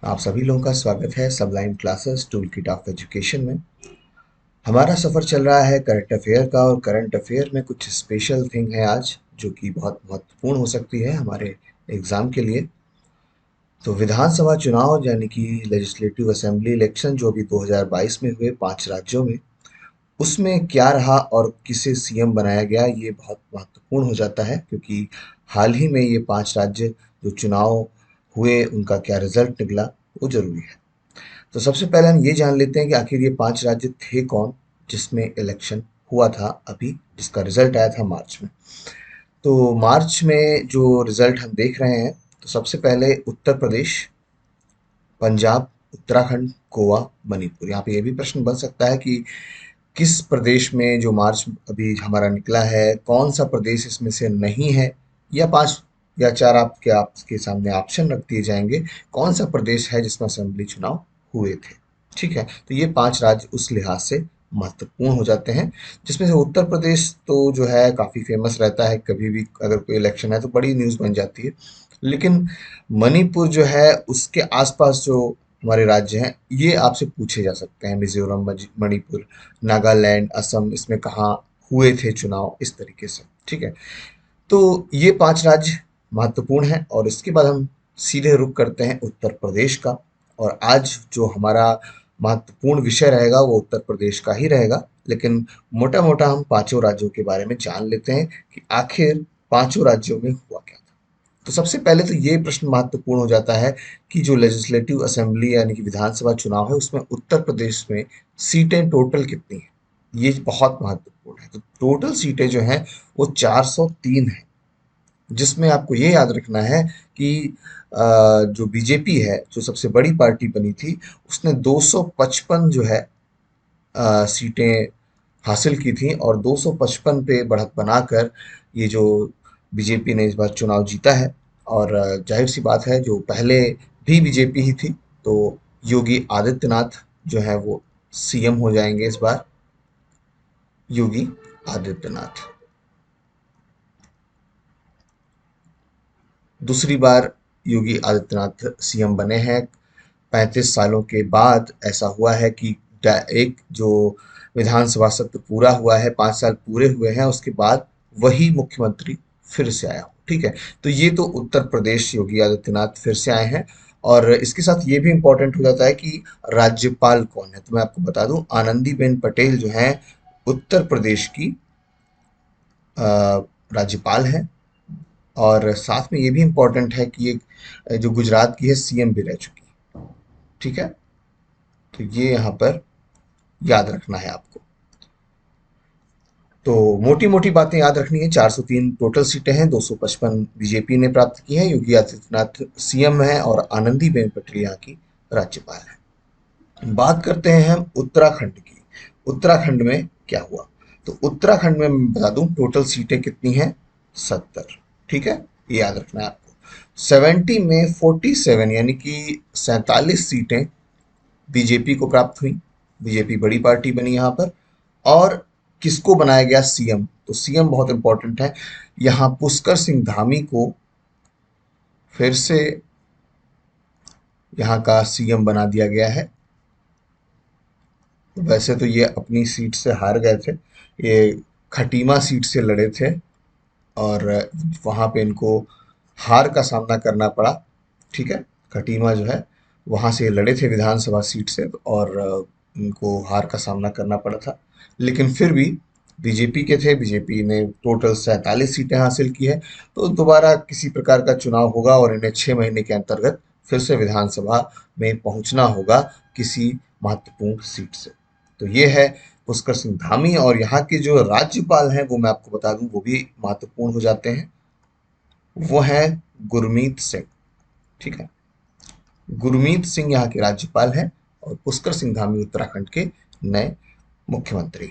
आप सभी लोगों का स्वागत है सबलाइन classes tool kit of education में। हमारा सफ़र चल रहा है करंट अफेयर का और करंट अफेयर में कुछ स्पेशल थिंग है आज जो कि बहुत महत्वपूर्ण हो सकती है हमारे एग्ज़ाम के लिए। तो विधानसभा चुनाव यानी कि लेजिस्लेटिव असेंबली इलेक्शन जो अभी 2022 में हुए 5 राज्यों में, उसमें क्या रहा और किसे सीएम बनाया गया, ये बहुत महत्वपूर्ण हो जाता है क्योंकि हाल ही में ये 5 राज्य जो चुनाव हुए उनका क्या रिजल्ट निकला, वो ज़रूरी है। तो सबसे पहले हम ये जान लेते हैं कि आखिर ये 5 राज्य थे कौन जिसमें इलेक्शन हुआ था अभी, जिसका रिजल्ट आया था मार्च में। तो मार्च में जो रिजल्ट हम देख रहे हैं, तो सबसे पहले उत्तर प्रदेश, पंजाब, उत्तराखंड, गोवा, मणिपुर। यहाँ पे ये भी प्रश्न बन सकता है कि किस प्रदेश में जो मार्च अभी हमारा निकला है, कौन सा प्रदेश इसमें से नहीं है, या 5 या 4 आपके सामने ऑप्शन रख दिए जाएंगे, कौन सा प्रदेश है जिसमें असेंबली चुनाव हुए थे। ठीक है, तो ये 5 राज्य उस लिहाज से महत्वपूर्ण हो जाते हैं, जिसमें से उत्तर प्रदेश तो जो है काफ़ी फेमस रहता है, कभी भी अगर कोई इलेक्शन है तो बड़ी न्यूज़ बन जाती है। लेकिन मणिपुर जो है उसके आसपास जो हमारे राज्य हैं, ये आपसे पूछे जा सकते हैं। मिजोरम, मणिपुर, नागालैंड, असम, इसमें कहाँ हुए थे चुनाव, इस तरीके से। ठीक है, तो ये 5 राज्य महत्वपूर्ण हैं और इसके बाद हम सीधे रुख करते हैं उत्तर प्रदेश का। और आज जो हमारा महत्वपूर्ण विषय रहेगा वो उत्तर प्रदेश का ही रहेगा, लेकिन मोटा मोटा हम 5 राज्यों के बारे में जान लेते हैं कि आखिर 5 राज्यों में हुआ क्या था। तो सबसे पहले तो ये प्रश्न महत्वपूर्ण हो जाता है कि जो लेजिस्लेटिव असेंबली यानी कि विधानसभा चुनाव है, उसमें उत्तर प्रदेश में सीटें टोटल कितनी हैं, ये बहुत महत्वपूर्ण है। तो टोटल सीटें जो हैं वो 403 है, जिसमें आपको ये याद रखना है कि जो बीजेपी है, जो सबसे बड़ी पार्टी बनी थी, उसने 255 जो है सीटें हासिल की थी और 255 पे बढ़त बनाकर ये जो बीजेपी ने इस बार चुनाव जीता है। और जाहिर सी बात है, जो पहले भी बीजेपी ही थी, तो योगी आदित्यनाथ जो है वो सीएम हो जाएंगे इस बार, योगी आदित्यनाथ दूसरी बार योगी आदित्यनाथ सीएम बने हैं। 35 सालों के बाद ऐसा हुआ है कि एक जो विधानसभा सत्र पूरा हुआ है, 5 साल पूरे हुए हैं, उसके बाद वही मुख्यमंत्री फिर से आया हो। ठीक है, तो ये तो उत्तर प्रदेश योगी आदित्यनाथ फिर से आए हैं। और इसके साथ ये भी इम्पोर्टेंट हो जाता है कि राज्यपाल कौन है। तो मैं आपको बता दूं, आनंदीबेन पटेल जो हैं उत्तर प्रदेश की राज्यपाल हैं। और साथ में ये भी इम्पोर्टेंट है कि ये जो गुजरात की है सीएम भी रह चुकी है। ठीक है, तो ये यहाँ पर याद रखना है आपको। तो मोटी मोटी बातें याद रखनी है। 403 टोटल सीटें हैं, 255 बीजेपी ने प्राप्त की है, योगी आदित्यनाथ सीएम है और आनंदीबेन पटेल यहाँ की राज्यपाल है। बात करते हैं हम उत्तराखंड की। उत्तराखंड में क्या हुआ, तो उत्तराखंड में मैं बता दूं टोटल सीटें कितनी हैं, 70। ठीक है, ये याद रखना है आपको। 70 में 47 यानी कि 47 सीटें बीजेपी को प्राप्त हुई। बीजेपी बड़ी पार्टी बनी यहाँ पर। और किसको बनाया गया सीएम, तो सीएम बहुत इंपॉर्टेंट है। यहाँ पुष्कर सिंह धामी को फिर से यहाँ का सीएम बना दिया गया है। वैसे तो ये अपनी सीट से हार गए थे, ये खटीमा सीट से लड़े थे और वहाँ पे इनको हार का सामना करना पड़ा। ठीक है, खटीमा जो है वहाँ से लड़े थे विधानसभा सीट से और इनको हार का सामना करना पड़ा था। लेकिन फिर भी बीजेपी के थे, बीजेपी ने टोटल 47 सीटें हासिल की है। तो दोबारा किसी प्रकार का चुनाव होगा और इन्हें 6 महीने के अंतर्गत फिर से विधानसभा में पहुंचना होगा किसी महत्वपूर्ण सीट से। तो ये है पुष्कर सिंह धामी। और यहाँ के जो राज्यपाल हैं वो मैं आपको बता दूं, वो भी महत्वपूर्ण हो जाते हैं। वो हैं गुरमीत सिंह। ठीक है, गुरमीत सिंह यहाँ के राज्यपाल हैं और पुष्कर सिंह धामी उत्तराखंड के नए मुख्यमंत्री।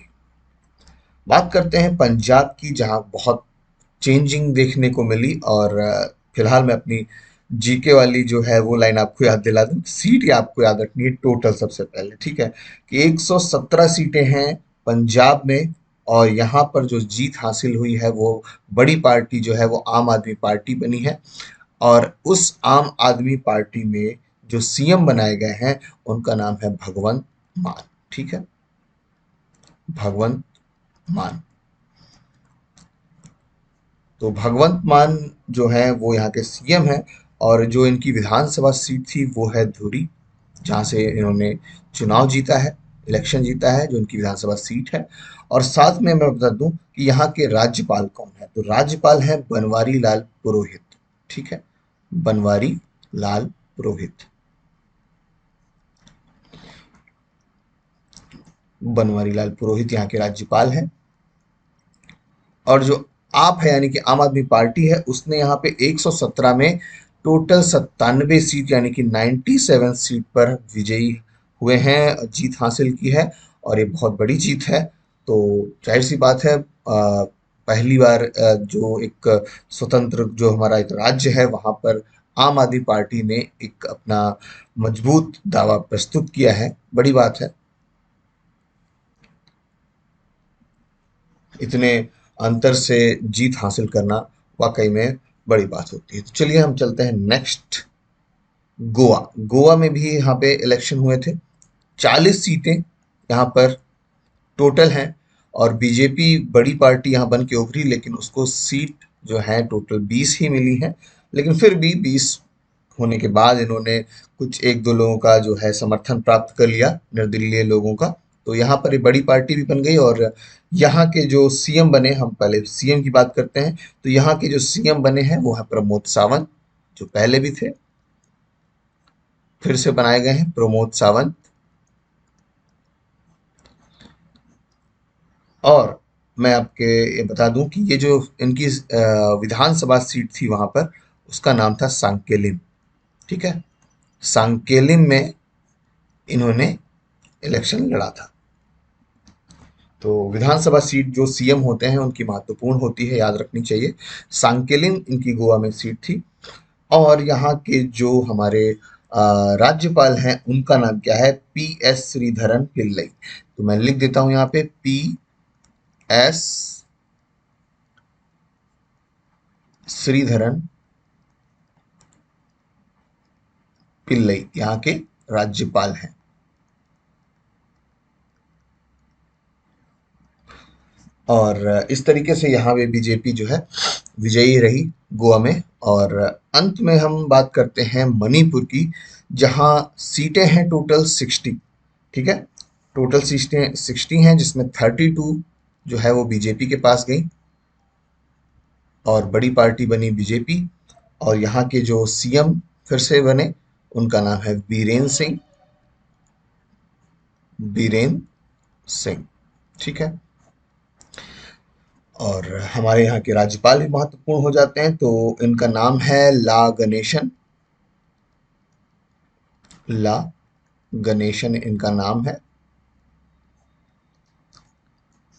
बात करते हैं पंजाब की, जहाँ बहुत चेंजिंग देखने को मिली। और फिलहाल मैं अपनी जीके वाली जो है वो लाइन आपको याद दिला दूं। सीट ये आपको याद रखनी है टोटल सबसे पहले। ठीक है, कि 117 सीटें हैं पंजाब में। और यहाँ पर जो जीत हासिल हुई है वो बड़ी पार्टी जो है वो आम आदमी पार्टी बनी है। और उस आम आदमी पार्टी में जो सीएम बनाए गए हैं उनका नाम है भगवंत मान। ठीक है, भगवंत मान। तो भगवंत मान जो है वो यहाँ के सीएम हैं, और जो इनकी विधानसभा सीट थी वो है धुरी, जहाँ से इन्होंने चुनाव जीता है, इलेक्शन जीता है, जो इनकी विधानसभा सीट है। और साथ में मैं बता दूं कि यहाँ के राज्यपाल कौन है, तो राज्यपाल है बनवारी लाल पुरोहित। ठीक है, बनवारी लाल पुरोहित। बनवारी लाल पुरोहित यहाँ के राज्यपाल हैं। और जो आप है यानी कि आम आदमी पार्टी है, उसने यहाँ पे 117 में टोटल 97 सीट यानी कि 97 सीट पर विजयी हुए हैं, जीत हासिल की है। और ये बहुत बड़ी जीत है। तो जाहिर सी बात है, पहली बार जो एक स्वतंत्र जो हमारा एक राज्य है वहां पर आम आदमी पार्टी ने एक अपना मजबूत दावा प्रस्तुत किया है, बड़ी बात है। इतने अंतर से जीत हासिल करना वाकई में बड़ी बात होती है। तो चलिए हम चलते हैं नेक्स्ट, गोवा। गोवा में भी यहाँ पे इलेक्शन हुए थे। 40 सीटें यहाँ पर टोटल हैं, और बीजेपी बड़ी पार्टी यहाँ बन के उभरी, लेकिन उसको सीट जो है टोटल 20 ही मिली है। लेकिन फिर भी 20 होने के बाद इन्होंने कुछ एक दो लोगों का जो है समर्थन प्राप्त कर लिया, निर्दलीय लोगों का। तो यहाँ पर एक बड़ी पार्टी भी बन गई। और यहाँ के जो सीएम बने, हम पहले सीएम की बात करते हैं, तो यहाँ के जो सीएम बने हैं वो है प्रमोद सावंत, जो पहले भी थे, फिर से बनाए गए हैं प्रमोद सावंत। और मैं आपके ये बता दूं कि ये जो इनकी विधानसभा सीट थी वहां पर, उसका नाम था सांकेलिम। ठीक है, सांकेलिम में इन्होंने इलेक्शन लड़ा था। तो विधानसभा सीट जो सीएम होते हैं उनकी महत्वपूर्ण होती है, याद रखनी चाहिए। सांकेलिम इनकी गोवा में सीट थी। और यहाँ के जो हमारे राज्यपाल हैं उनका नाम क्या है, पी एस श्रीधरन पिल्लई। तो मैं लिख देता हूं यहाँ पे पी एस श्रीधरन पिल्लई यहाँ के राज्यपाल हैं। और इस तरीके से यहाँ पे बीजेपी जो है विजयी रही गोवा में। और अंत में हम बात करते हैं मणिपुर की, जहाँ सीटें हैं टोटल 60। ठीक है, टोटल सीटें 60 हैं, जिसमें 32 जो है वो बीजेपी के पास गई, और बड़ी पार्टी बनी बीजेपी। और यहाँ के जो सीएम फिर से बने, उनका नाम है बीरेन सिंह, बीरेन सिंह। ठीक है, और हमारे यहाँ के राज्यपाल भी महत्वपूर्ण हो जाते हैं। तो इनका नाम है ला गणेशन, ला गणेशन इनका नाम है।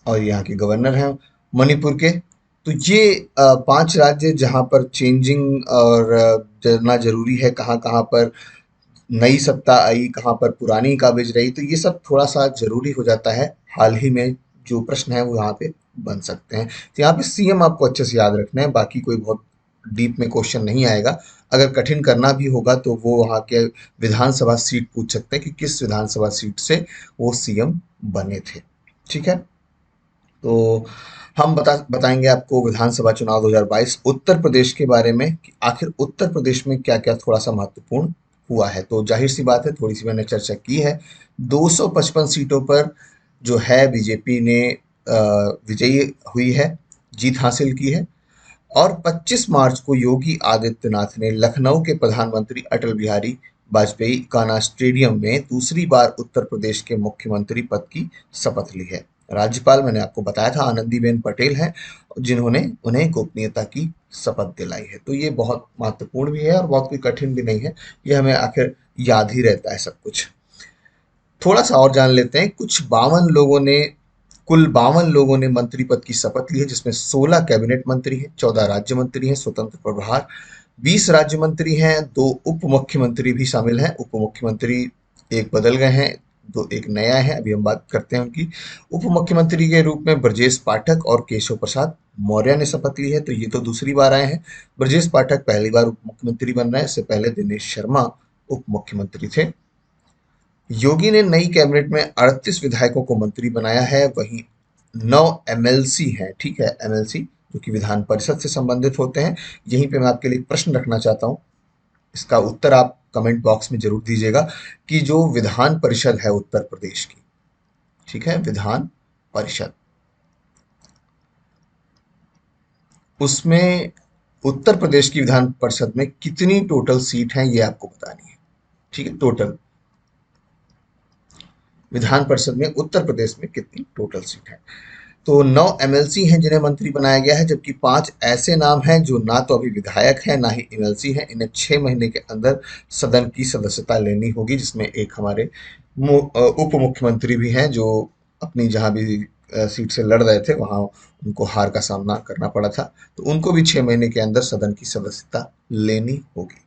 और यहाँ के गवर्नर हैं मणिपुर के। तो ये 5 राज्य जहाँ पर चेंजिंग और जानना जरूरी है, कहाँ कहाँ पर नई सत्ता आई, कहाँ पर पुरानी काबिज रही, तो ये सब थोड़ा सा जरूरी हो जाता है। हाल ही में जो प्रश्न है वो यहाँ पे बन सकते हैं। तो यहाँ पे सीएम आपको अच्छे से याद रखना है, बाकी कोई बहुत डीप में क्वेश्चन नहीं आएगा। अगर कठिन करना भी होगा तो वो वहाँ के विधानसभा सीट पूछ सकते हैं कि किस विधानसभा सीट से वो सीएम बने थे। ठीक है, तो हम बताएंगे आपको विधानसभा चुनाव 2022 उत्तर प्रदेश के बारे में, कि आखिर उत्तर प्रदेश में क्या क्या थोड़ा सा महत्वपूर्ण हुआ है। तो जाहिर सी बात है, थोड़ी सी मैंने चर्चा की है। 255 सीटों पर जो है बीजेपी ने विजयी हुई है, जीत हासिल की है। और 25 मार्च को योगी आदित्यनाथ ने लखनऊ के प्रधानमंत्री अटल बिहारी वाजपेयी कान्हा स्टेडियम में दूसरी बार उत्तर प्रदेश के मुख्यमंत्री पद की शपथ ली है। राज्यपाल मैंने आपको बताया था आनंदीबेन पटेल हैं, जिन्होंने उन्हें गोपनीयता की शपथ दिलाई है। तो ये बहुत महत्वपूर्ण भी है और बहुत कोई कठिन भी नहीं है, ये हमें आखिर याद ही रहता है सब कुछ। थोड़ा सा और जान लेते हैं। कुल 52 लोगों ने मंत्री पद की शपथ ली है, जिसमें 16 कैबिनेट मंत्री हैं, 14 राज्य मंत्री हैं स्वतंत्र प्रभार, 20 राज्य मंत्री हैं, 2 उप मुख्यमंत्री भी शामिल हैं। उप मुख्यमंत्री एक बदल गए हैं, दो एक नया है, अभी हम बात करते हैं उनकी। उप मुख्यमंत्री के रूप में ब्रजेश पाठक और केशव प्रसाद मौर्य ने शपथ ली है। तो ये तो दूसरी बार आए हैं। ब्रजेश पाठक पहली बार उप मुख्यमंत्री बन रहे हैं, इससे पहले दिनेश शर्मा उप मुख्यमंत्री थे। योगी ने नई कैबिनेट में 38 विधायकों को मंत्री बनाया है, वहीं 9 एमएलसी हैं, ठीक है, एमएलसी जो कि विधान परिषद से संबंधित होते हैं। यहीं पे मैं आपके लिए एक प्रश्न रखना चाहता हूँ, इसका उत्तर आप कमेंट बॉक्स में जरूर दीजिएगा कि जो विधान परिषद है उत्तर प्रदेश की, ठीक है, विधान परिषद, उसमें उत्तर प्रदेश की विधान परिषद में कितनी टोटल सीट हैं ये आपको बतानी है, ठीक है। टोटल विधान परिषद में उत्तर प्रदेश में कितनी टोटल सीट है। तो 9 एमएलसी हैं जिन्हें मंत्री बनाया गया है, जबकि 5 ऐसे नाम हैं जो ना तो अभी विधायक हैं ना ही एमएलसी हैं। इन्हें 6 महीने के अंदर सदन की सदस्यता लेनी होगी, जिसमें एक हमारे उप मुख्यमंत्री भी हैं जो अपनी जहां भी सीट से लड़ रहे थे वहां उनको हार का सामना करना पड़ा था, तो उनको भी 6 महीने के अंदर सदन की सदस्यता लेनी होगी।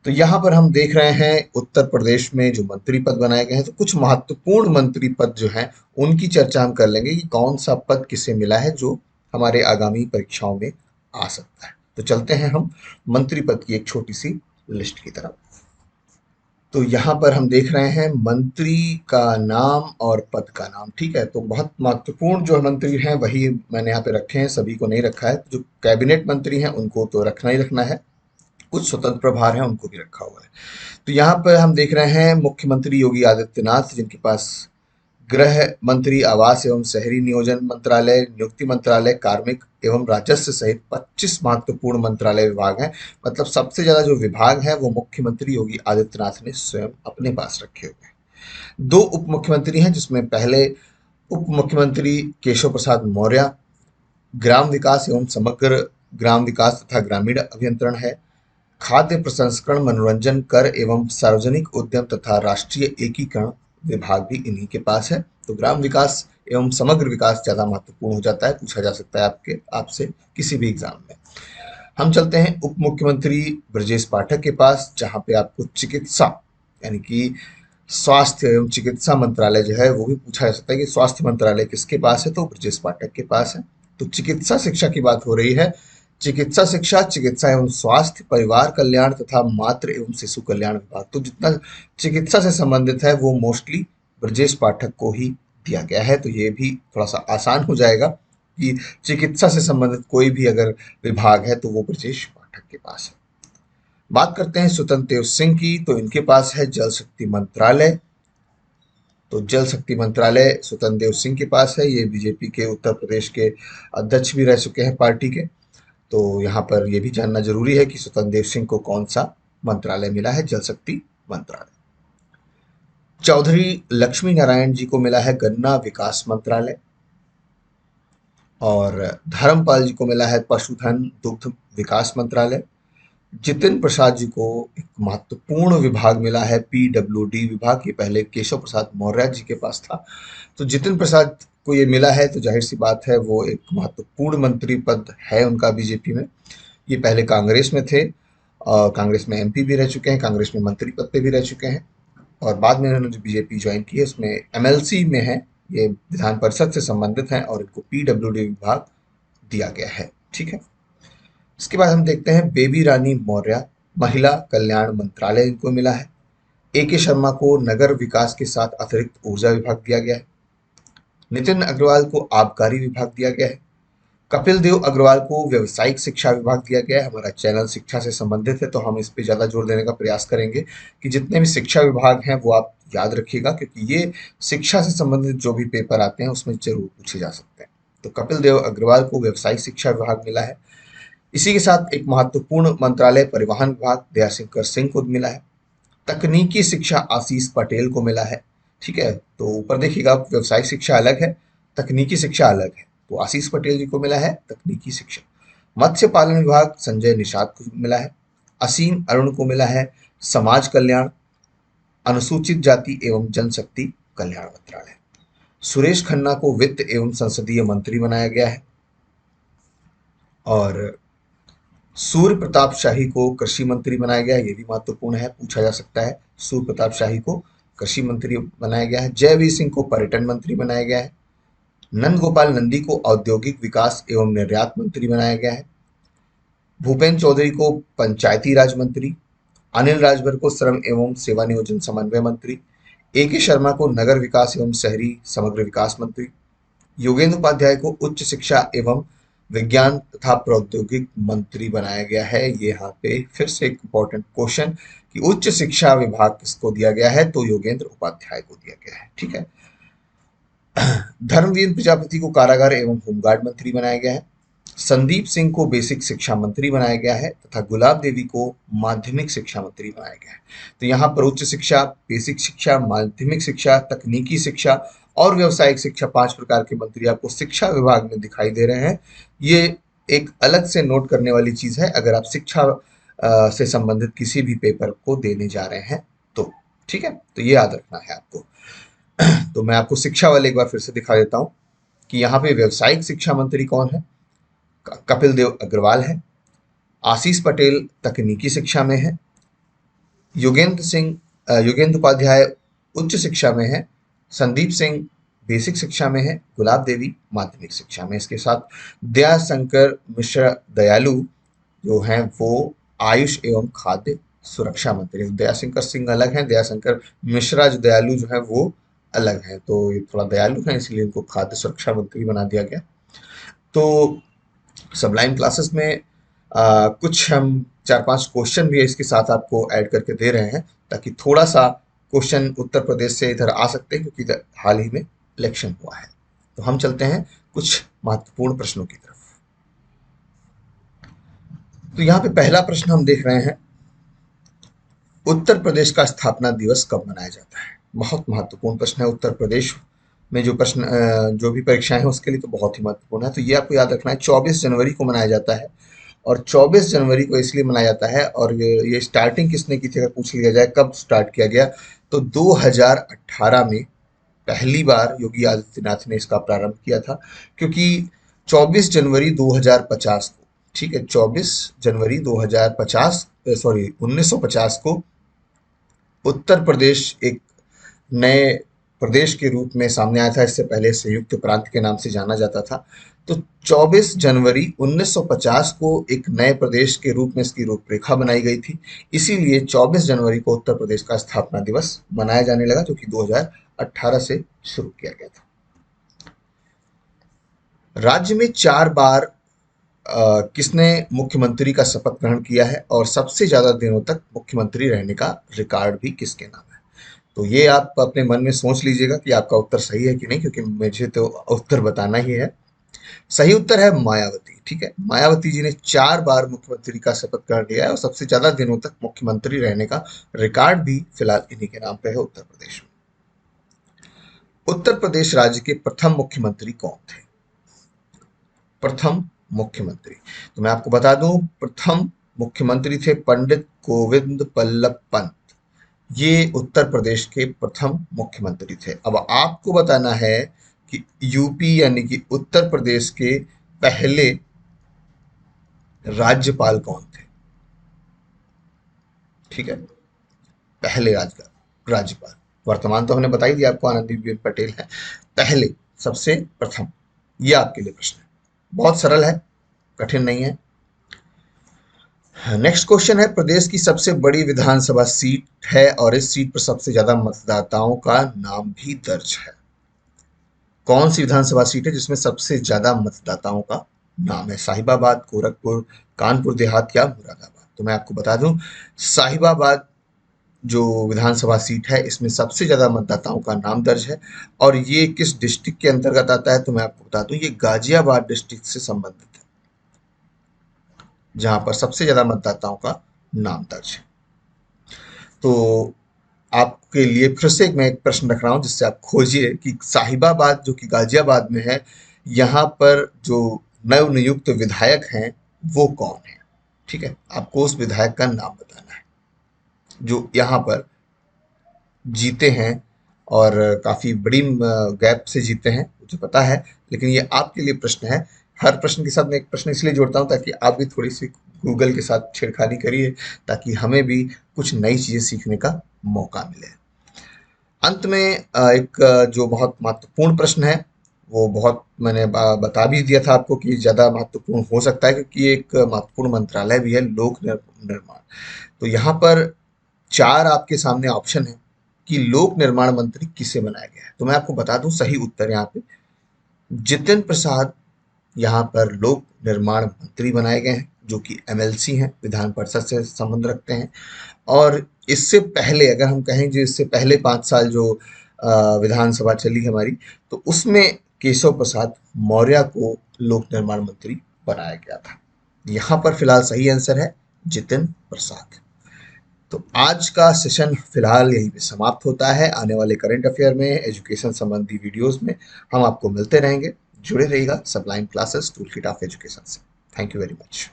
तो यहाँ पर हम देख रहे हैं उत्तर प्रदेश में जो मंत्री पद बनाए गए हैं, तो कुछ महत्वपूर्ण मंत्री पद जो हैं उनकी चर्चा हम कर लेंगे कि कौन सा पद किसे मिला है जो हमारे आगामी परीक्षाओं में आ सकता है। तो चलते हैं हम मंत्री पद की एक छोटी सी लिस्ट की तरफ। तो यहाँ पर हम देख रहे हैं मंत्री का नाम और पद का नाम, ठीक है। तो बहुत महत्वपूर्ण जो मंत्री हैं वही मैंने यहाँ पे रखे हैं, सभी को नहीं रखा है। जो कैबिनेट मंत्री हैं उनको तो रखना ही रखना है, कुछ स्वतंत्र प्रभार हैं उनको भी रखा हुआ है। तो यहाँ पर हम देख रहे हैं मुख्यमंत्री योगी आदित्यनाथ, जिनके पास गृह मंत्री, आवास एवं शहरी नियोजन मंत्रालय, नियुक्ति मंत्रालय, कार्मिक एवं राजस्व सहित 25 महत्वपूर्ण मंत्रालय विभाग हैं। मतलब सबसे ज्यादा जो विभाग है वो मुख्यमंत्री योगी आदित्यनाथ ने स्वयं अपने पास रखे हुए हैं। 2 उप मुख्यमंत्री हैं, जिसमें पहले उप मुख्यमंत्री केशव प्रसाद मौर्य ग्राम विकास एवं समग्र ग्राम विकास तथा ग्रामीण अभियंत्रण है। खाद्य प्रसंस्करण, मनोरंजन, कर एवं सार्वजनिक उद्यम तथा राष्ट्रीय एकीकरण विभाग भी इन्हीं के पास है। तो ग्राम विकास एवं समग्र विकास ज्यादा महत्वपूर्ण हो जाता है, पूछा जा सकता है आपसे किसी भी एग्जाम में। हम चलते हैं उप मुख्यमंत्री ब्रजेश पाठक के पास, जहां पे आपको चिकित्सा यानी कि स्वास्थ्य एवं चिकित्सा मंत्रालय जो है वो भी पूछा जा सकता है कि स्वास्थ्य मंत्रालय किसके पास है, तो ब्रजेश पाठक के पास है। तो चिकित्सा शिक्षा की बात हो रही है। चिकित्सा शिक्षा, चिकित्सा एवं स्वास्थ्य, परिवार कल्याण तथा मातृ एवं शिशु कल्याण विभाग, तो जितना चिकित्सा से संबंधित है वो मोस्टली ब्रजेश पाठक को ही दिया गया है। तो ये भी थोड़ा सा आसान हो जाएगा कि चिकित्सा से संबंधित कोई भी अगर विभाग है तो वो ब्रजेश पाठक के पास है। बात करते हैं स्वतंत्र देव सिंह की, तो इनके पास है जल शक्ति मंत्रालय। तो जल शक्ति मंत्रालय स्वतंत्र देव सिंह के पास है। ये बीजेपी के उत्तर प्रदेश के अध्यक्ष भी रह चुके हैं पार्टी के। तो यहाँ पर यह भी जानना जरूरी है कि स्वतंत्र देव सिंह को कौन सा मंत्रालय मिला है, जल शक्ति मंत्रालय। चौधरी लक्ष्मी नारायण जी को मिला है गन्ना विकास मंत्रालय, और धर्मपाल जी को मिला है पशुधन दुग्ध विकास मंत्रालय। जितिन प्रसाद जी को एक महत्वपूर्ण विभाग मिला है पीडब्ल्यूडी विभाग, ये पहले केशव प्रसाद मौर्य जी के पास था। तो जितिन प्रसाद को ये मिला है, तो जाहिर सी बात है वो एक महत्वपूर्ण मंत्री पद है उनका बीजेपी में। ये पहले कांग्रेस में थे, कांग्रेस में एमपी भी रह चुके हैं, कांग्रेस में मंत्री पद पे भी रह चुके हैं, और बाद में उन्होंने जो बीजेपी ज्वाइन की है उसमें एमएलसी में है, ये विधान परिषद से संबंधित हैं और इनको पीडब्ल्यूडी विभाग दिया गया है, ठीक है। इसके बाद हम देखते हैं बेबी रानी मौर्य, महिला कल्याण मंत्रालय इनको मिला है। ए शर्मा को नगर विकास के साथ अतिरिक्त ऊर्जा विभाग दिया गया है। नितिन अग्रवाल को आबकारी विभाग दिया गया है। कपिल देव अग्रवाल को व्यवसायिक शिक्षा विभाग दिया गया है। हमारा चैनल शिक्षा से संबंधित है तो हम इस पे ज्यादा जोर देने का प्रयास करेंगे कि जितने भी शिक्षा विभाग हैं वो आप याद रखिएगा, क्योंकि ये शिक्षा से संबंधित जो भी पेपर आते हैं उसमें जरूर पूछे जा सकते हैं। तो कपिल देव अग्रवाल को व्यवसायिक शिक्षा विभाग मिला है। इसी के साथ एक महत्वपूर्ण मंत्रालय परिवहन विभाग दयाशंकर सिंह को मिला है। तकनीकी शिक्षा आशीष पटेल को मिला है, ठीक है। तो ऊपर देखिएगा व्यवसायिक शिक्षा अलग है, तकनीकी शिक्षा अलग है, तो आशीष पटेल जी को मिला है तकनीकी शिक्षा। मत्स्य पालन विभाग संजय निषाद को मिला है। असीम अरुण को मिला है समाज कल्याण, अनुसूचित जाति एवं जनशक्ति कल्याण मंत्रालय। सुरेश खन्ना को वित्त एवं संसदीय मंत्री बनाया गया है, और सूर्य प्रताप शाही को कृषि मंत्री बनाया गया है। ये भी महत्वपूर्ण है, पूछा जा सकता है। सूर्य प्रताप शाही को कृषि मंत्री बनाया गया है। जयवीर सिंह को पर्यटन मंत्री बनाया गया है। नंद गोपाल नंदी को औद्योगिक विकास एवं निर्यात मंत्री बनाया गया है। भूपेन्द्र चौधरी को पंचायती राज मंत्री, अनिल राजभर को श्रम एवं सेवा नियोजन समन्वय मंत्री, ए के शर्मा को नगर विकास एवं शहरी समग्र विकास मंत्री, योगेंद्र उपाध्याय को उच्च शिक्षा एवं विज्ञान तथा प्रौद्योगिक मंत्री बनाया गया है। ये यहाँ पे फिर से एक इंपॉर्टेंट क्वेश्चन कि उच्च शिक्षा विभाग किसको दिया गया है, तो योगेंद्र उपाध्याय को दिया गया है। ठीक है। धर्मवीर प्रजापति को कारागार एवं होमगार्ड मंत्री बनाया गया है। संदीप सिंह को बेसिक शिक्षा मंत्री बनाया गया है तथा गुलाब देवी को माध्यमिक शिक्षा मंत्री बनाया गया है। तो यहाँ पर उच्च शिक्षा, बेसिक शिक्षा, माध्यमिक शिक्षा, तकनीकी शिक्षा और व्यावसायिक शिक्षा 5 प्रकार के मंत्री आपको शिक्षा विभाग में दिखाई दे रहे हैं। ये एक अलग से नोट करने वाली चीज है अगर आप शिक्षा से संबंधित किसी भी पेपर को देने जा रहे हैं तो। ठीक है, तो ये याद रखना है आपको। तो मैं आपको शिक्षा वाले एक बार फिर से दिखा देता हूं कि यहाँ पे व्यावसायिक शिक्षा मंत्री कौन है। कपिल देव अग्रवाल है। आशीष पटेल तकनीकी शिक्षा में है। योगेंद्र उपाध्याय उच्च शिक्षा में है। संदीप सिंह बेसिक शिक्षा में है। गुलाब देवी माध्यमिक शिक्षा में। इसके साथ दयाशंकर मिश्रा दयालु जो हैं वो आयुष एवं खाद्य सुरक्षा मंत्री। दयाशंकर सिंह अलग हैं, दयाशंकर मिश्रा जो दयालु जो है वो अलग है। तो ये थोड़ा दयालु है इसलिए इनको खाद्य सुरक्षा मंत्री बना दिया गया। तो सबलाइन क्लासेस में कुछ हम 4-5 क्वेश्चन भी इसके साथ आपको ऐड करके दे रहे हैं ताकि थोड़ा सा क्वेश्चन उत्तर प्रदेश से इधर आ सकते हैं क्योंकि हाल ही में इलेक्शन हुआ है। तो हम चलते हैं कुछ महत्वपूर्ण प्रश्नों की तरफ। तो यहाँ पे पहला प्रश्न हम देख रहे हैं, उत्तर प्रदेश का स्थापना दिवस कब मनाया जाता है। बहुत महत्वपूर्ण प्रश्न है। उत्तर प्रदेश में जो प्रश्न जो भी परीक्षाएं हैं उसके लिए तो बहुत ही महत्वपूर्ण है। तो ये आपको याद रखना है 24 जनवरी को मनाया जाता है। और 24 जनवरी को इसलिए मनाया जाता है और ये स्टार्टिंग किसने की थी अगर पूछ लिया जाए कब स्टार्ट किया गया, तो 2018 में पहली बार योगी आदित्यनाथ ने इसका प्रारंभ किया था। क्योंकि 24 जनवरी 2050 को, ठीक है, 24 जनवरी 1950 को उत्तर प्रदेश एक नए प्रदेश के रूप में सामने आया था। इससे पहले संयुक्त प्रांत के नाम से जाना जाता था। तो 24 जनवरी 1950 को एक नए प्रदेश के रूप में इसकी रूपरेखा बनाई गई थी। इसीलिए 24 जनवरी को उत्तर प्रदेश का स्थापना दिवस मनाया जाने लगा जो कि 2018 से शुरू किया गया था। राज्य में 4 बार किसने मुख्यमंत्री का शपथ ग्रहण किया है और सबसे ज्यादा दिनों तक मुख्यमंत्री रहने का रिकॉर्ड भी किसके नाम है। तो ये आप अपने मन में सोच लीजिएगा कि आपका उत्तर सही है कि नहीं, क्योंकि मुझे तो उत्तर बताना ही है। सही उत्तर है मायावती। ठीक है, मायावती जी ने 4 बार मुख्यमंत्री का शपथ ग्रहण किया है और सबसे ज्यादा दिनों तक मुख्यमंत्री रहने का रिकॉर्ड भी फिलहाल इन्हीं के नाम पे है उत्तर प्रदेश में। उत्तर प्रदेश राज्य के प्रथम मुख्यमंत्री कौन थे। प्रथम मुख्यमंत्री, तो मैं आपको बता दूं प्रथम मुख्यमंत्री थे पंडित गोविंद बल्लभ पंत। ये उत्तर प्रदेश के प्रथम मुख्यमंत्री थे। अब आपको बताना है कि यूपी यानी कि उत्तर प्रदेश के पहले राज्यपाल कौन थे। ठीक है, पहले राज्यपाल, वर्तमान तो हमने बता ही दिया आपको, आनंदीबेन पटेल है। पहले, सबसे प्रथम, ये आपके लिए प्रश्न है। बहुत सरल है, कठिन नहीं है। नेक्स्ट क्वेश्चन है, प्रदेश की सबसे बड़ी विधानसभा सीट है और इस सीट पर सबसे ज्यादा मतदाताओं का नाम भी दर्ज है। कौन सी विधानसभा सीट है जिसमें सबसे ज्यादा मतदाताओं का नाम है। साहिबाबाद, गोरखपुर, कानपुर देहात या मुरादाबाद। तो मैं आपको बता दूं साहिबाबाद जो विधानसभा सीट है इसमें सबसे ज्यादा मतदाताओं का नाम दर्ज है। और ये किस डिस्ट्रिक्ट के अंतर्गत आता है, तो मैं आपको बता दूं ये गाजियाबाद डिस्ट्रिक्ट से संबंधित है जहां पर सबसे ज्यादा मतदाताओं का नाम दर्ज है। तो आपके लिए फिर से मैं एक प्रश्न रख रहा हूं जिससे आप खोजिए कि साहिबाबाद जो कि गाजियाबाद में है, यहाँ पर जो नवनियुक्त विधायक हैं वो कौन है। ठीक है, आपको उस विधायक का नाम बताना है जो यहाँ पर जीते हैं और काफी बड़ी गैप से जीते हैं, मुझे पता है, लेकिन ये आपके लिए प्रश्न है। हर प्रश्न के साथ मैं एक प्रश्न इसलिए जोड़ता हूँ ताकि आप भी थोड़ी सी गूगल के साथ छेड़खानी करिए ताकि हमें भी कुछ नई चीजें सीखने का मौका मिले। अंत में एक जो बहुत महत्वपूर्ण प्रश्न है वो बहुत मैंने बता भी दिया था आपको कि ज्यादा महत्वपूर्ण हो सकता है क्योंकि एक महत्वपूर्ण मंत्रालय भी है लोक निर्माण। तो यहाँ पर चार आपके सामने ऑप्शन है कि लोक निर्माण मंत्री किसे बनाया गया है। तो मैं आपको बता दूं सही उत्तर यहाँ पे जितेंद्र प्रसाद यहाँ पर लोक निर्माण मंत्री बनाए गए हैं, जो कि एमएलसी हैं, विधान परिषद से संबंध रखते हैं। और इससे पहले अगर हम कहें जो इससे पहले 5 साल जो विधानसभा चली हमारी, तो उसमें केशव प्रसाद मौर्य को लोक निर्माण मंत्री बनाया गया था। यहाँ पर फिलहाल सही आंसर है जितेंद्र प्रसाद। तो आज का सेशन फिलहाल यहीं पे समाप्त होता है। आने वाले करंट अफेयर में, एजुकेशन संबंधी वीडियोस में हम आपको मिलते रहेंगे। जुड़े रहिएगा सबलाइन classes tool kit of education से। Thank you very much.